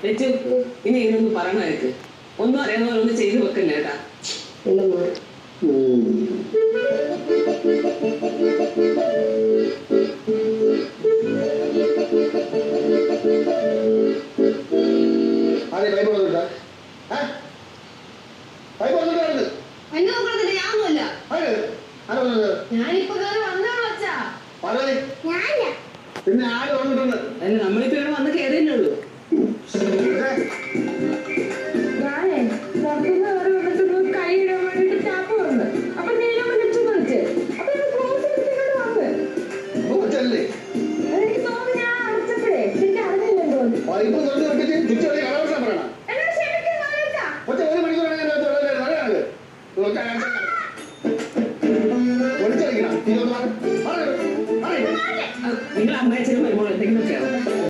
വെച്ച് ഇനി ഇതൊന്ന് പറയണായിട്ട് ഒന്നും അറിയാവുന്ന പോലെ ഒന്ന് ചെയ്തു വെക്കല്ലേ ഏട്ടാ. പിന്നെ ആര് വന്നിട്ടുണ്ട്? അല്ല നമ്മളിപ്പോ ഇവിടെ വന്ന് കയറിയല്ലേ ഉള്ളൂ. പൈപ്പ് തുറന്ന് വെച്ചിട്ട് ചുറ്റ